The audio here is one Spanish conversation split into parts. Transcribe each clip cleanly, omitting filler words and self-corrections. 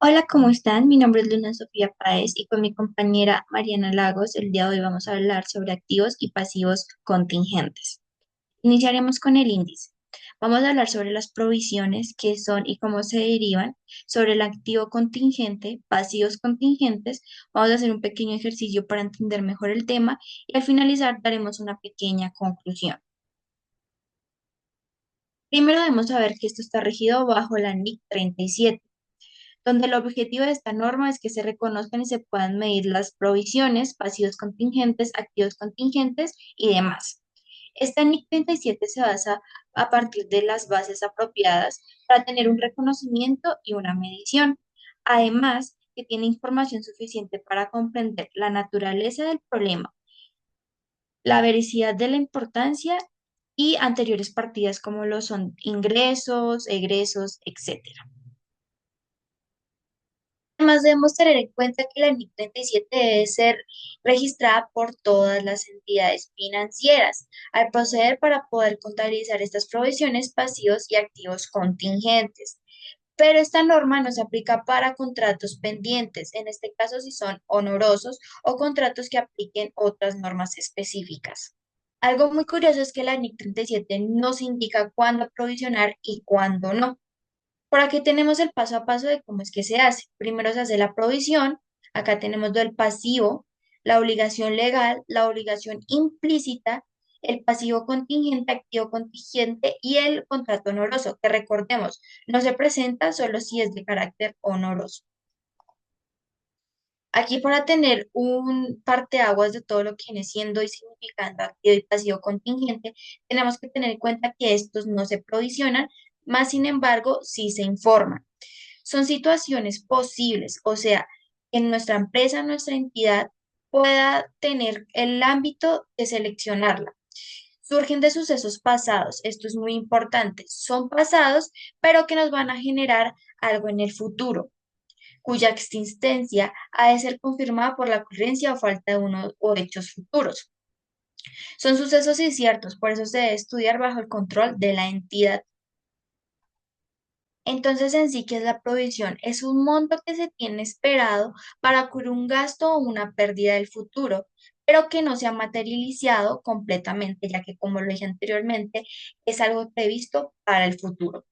Hola, ¿cómo están? Mi nombre es Luna Sofía Páez y con mi compañera Mariana Lagos el día de hoy vamos a hablar sobre activos y pasivos contingentes. Iniciaremos con el índice. Vamos a hablar sobre las provisiones, qué son y cómo se derivan, sobre el activo contingente, pasivos contingentes. Vamos a hacer un pequeño ejercicio para entender mejor el tema y al finalizar daremos una pequeña conclusión. Primero debemos saber que esto está regido bajo la NIC 37, donde el objetivo de esta norma es que se reconozcan y se puedan medir las provisiones, pasivos contingentes, activos contingentes y demás. Esta NIC 37 se basa a partir de las bases apropiadas para tener un reconocimiento y una medición. Además, que tiene información suficiente para comprender la naturaleza del problema, la veracidad de la importancia y anteriores partidas como lo son ingresos, egresos, etcétera. Además, debemos tener en cuenta que la NIC 37 debe ser registrada por todas las entidades financieras al proceder para poder contabilizar estas provisiones, pasivos y activos contingentes. Pero esta norma no se aplica para contratos pendientes, en este caso si son honorosos o contratos que apliquen otras normas específicas. Algo muy curioso es que la NIC 37 nos indica cuándo provisionar y cuándo no. Por aquí tenemos el paso a paso de cómo es que se hace. Primero se hace la provisión, acá tenemos lo del pasivo, la obligación legal, la obligación implícita, el pasivo contingente, activo contingente y el contrato honoroso, que recordemos, no se presenta solo si es de carácter honoroso. Aquí para tener un parteaguas de todo lo que viene siendo y significando activo y pasivo contingente, tenemos que tener en cuenta que estos no se provisionan, más sin embargo, sí se informan. Son situaciones posibles, o sea, que nuestra empresa, nuestra entidad pueda tener el ámbito de seleccionarla. Surgen de sucesos pasados, esto es muy importante, son pasados, pero que nos van a generar algo en el futuro, cuya existencia ha de ser confirmada por la ocurrencia o falta de uno o hechos futuros. Son sucesos inciertos, por eso se debe estudiar bajo el control de la entidad. Entonces, en sí, ¿qué es la provisión? Es un monto que se tiene esperado para cubrir un gasto o una pérdida del futuro, pero que no se ha materializado completamente, ya que, como lo dije anteriormente, es algo previsto para el futuro.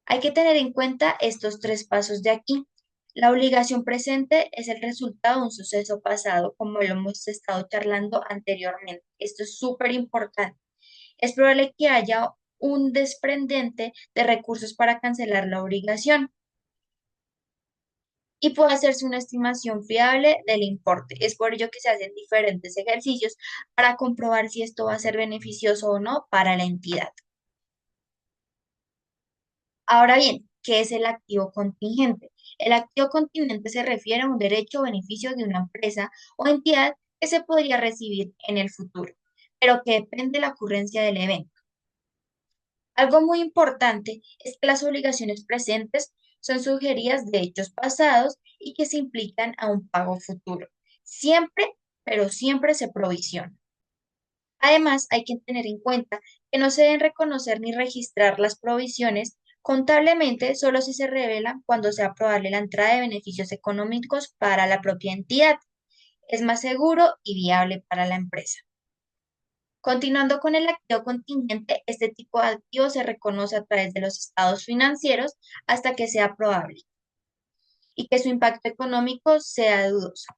Hay que tener en cuenta estos tres pasos de aquí. La obligación presente es el resultado de un suceso pasado, como lo hemos estado charlando anteriormente. Esto es súper importante. Es probable que haya un desprendente de recursos para cancelar la obligación y puede hacerse una estimación fiable del importe. Es por ello que se hacen diferentes ejercicios para comprobar si esto va a ser beneficioso o no para la entidad. Ahora bien, ¿qué es el activo contingente? El activo contingente se refiere a un derecho o beneficio de una empresa o entidad que se podría recibir en el futuro, pero que depende de la ocurrencia del evento. Algo muy importante es que las obligaciones presentes son sugeridas de hechos pasados y que se implican a un pago futuro. Siempre, pero siempre se provisiona. Además, hay que tener en cuenta que no se deben reconocer ni registrar las provisiones contablemente solo si se revelan cuando sea probable la entrada de beneficios económicos para la propia entidad. Es más seguro y viable para la empresa. Continuando con el activo contingente, este tipo de activo se reconoce a través de los estados financieros hasta que sea probable y que su impacto económico sea dudoso.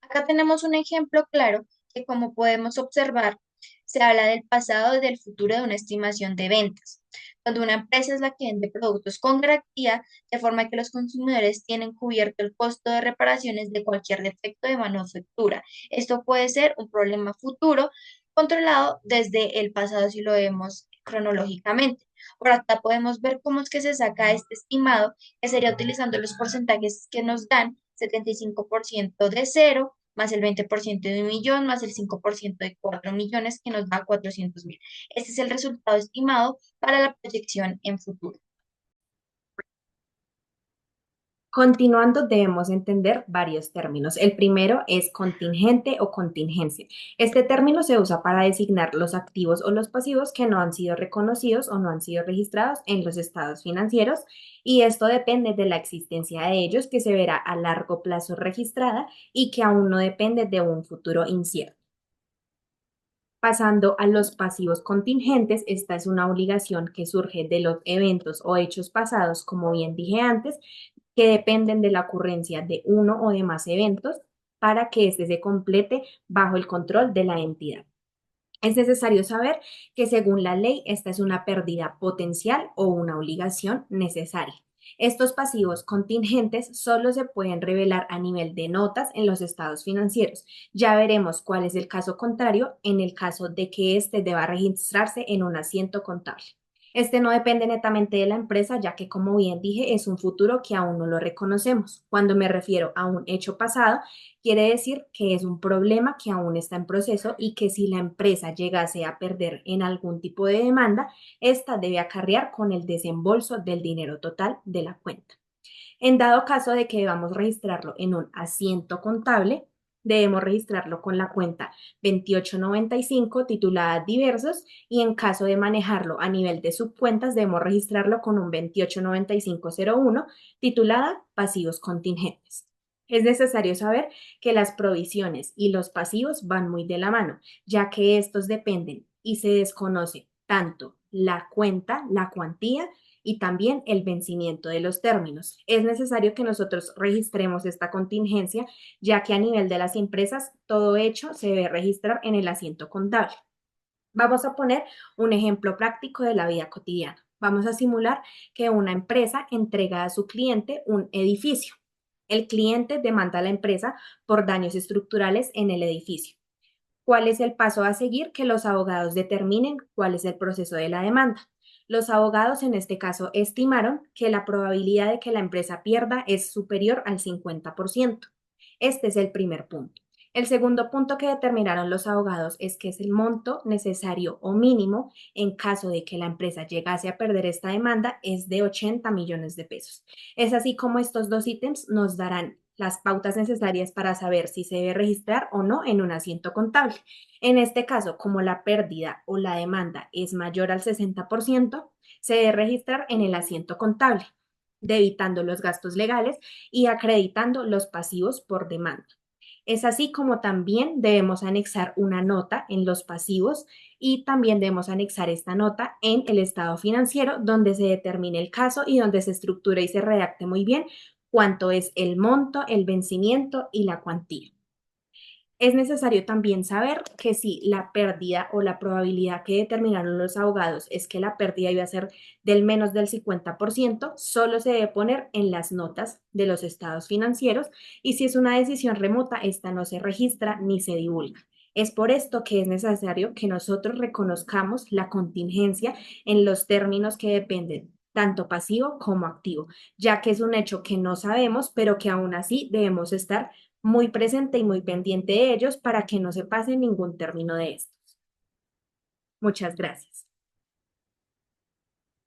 Acá tenemos un ejemplo claro que, como podemos observar, se habla del pasado y del futuro de una estimación de ventas, donde una empresa es la que vende productos con garantía, de forma que los consumidores tienen cubierto el costo de reparaciones de cualquier defecto de manufactura. Esto puede ser un problema futuro controlado desde el pasado si lo vemos cronológicamente. Por acá podemos ver cómo es que se saca este estimado, que sería utilizando los porcentajes que nos dan 75% de cero, más el 20% de 1 millón, más el 5% de 4 millones, que nos da 400.000. Este es el resultado estimado para la proyección en futuro. Continuando, debemos entender varios términos. El primero es contingente o contingencia. Este término se usa para designar los activos o los pasivos que no han sido reconocidos o no han sido registrados en los estados financieros y esto depende de la existencia de ellos que se verá a largo plazo registrada y que aún no depende de un futuro incierto. Pasando a los pasivos contingentes, esta es una obligación que surge de los eventos o hechos pasados, como bien dije antes, que dependen de la ocurrencia de uno o de más eventos para que éste se complete bajo el control de la entidad. Es necesario saber que según la ley, esta es una pérdida potencial o una obligación necesaria. Estos pasivos contingentes solo se pueden revelar a nivel de notas en los estados financieros. Ya veremos cuál es el caso contrario en el caso de que éste deba registrarse en un asiento contable. Este no depende netamente de la empresa, ya que, como bien dije, es un futuro que aún no lo reconocemos. Cuando me refiero a un hecho pasado, quiere decir que es un problema que aún está en proceso y que si la empresa llegase a perder en algún tipo de demanda, esta debe acarrear con el desembolso del dinero total de la cuenta. En dado caso de que debamos registrarlo en un asiento contable, debemos registrarlo con la cuenta 2895 titulada Diversos y en caso de manejarlo a nivel de subcuentas debemos registrarlo con un 289501 titulada Pasivos Contingentes. Es necesario saber que las provisiones y los pasivos van muy de la mano, ya que estos dependen y se desconoce tanto la cuenta, la cuantía y también el vencimiento de los términos. Es necesario que nosotros registremos esta contingencia, ya que a nivel de las empresas todo hecho se debe registrar en el asiento contable. Vamos a poner un ejemplo práctico de la vida cotidiana. Vamos a simular que una empresa entrega a su cliente un edificio. El cliente demanda a la empresa por daños estructurales en el edificio. ¿Cuál es el paso a seguir? Que los abogados determinen cuál es el proceso de la demanda. Los abogados en este caso estimaron que la probabilidad de que la empresa pierda es superior al 50%. Este es el primer punto. El segundo punto que determinaron los abogados es que es el monto necesario o mínimo en caso de que la empresa llegase a perder esta demanda es de 80 millones de pesos. Es así como estos dos ítems nos darán las pautas necesarias para saber si se debe registrar o no en un asiento contable. En este caso, como la pérdida o la demanda es mayor al 60%, se debe registrar en el asiento contable, debitando los gastos legales y acreditando los pasivos por demanda. Es así como también debemos anexar una nota en los pasivos y también debemos anexar esta nota en el estado financiero donde se determine el caso y donde se estructure y se redacte muy bien cuánto es el monto, el vencimiento y la cuantía. Es necesario también saber que si la pérdida o la probabilidad que determinaron los abogados es que la pérdida iba a ser del menos del 50%, solo se debe poner en las notas de los estados financieros y si es una decisión remota, esta no se registra ni se divulga. Es por esto que es necesario que nosotros reconozcamos la contingencia en los términos que dependen tanto pasivo como activo, ya que es un hecho que no sabemos, pero que aún así debemos estar muy presente y muy pendiente de ellos para que no se pase ningún término de estos. Muchas gracias.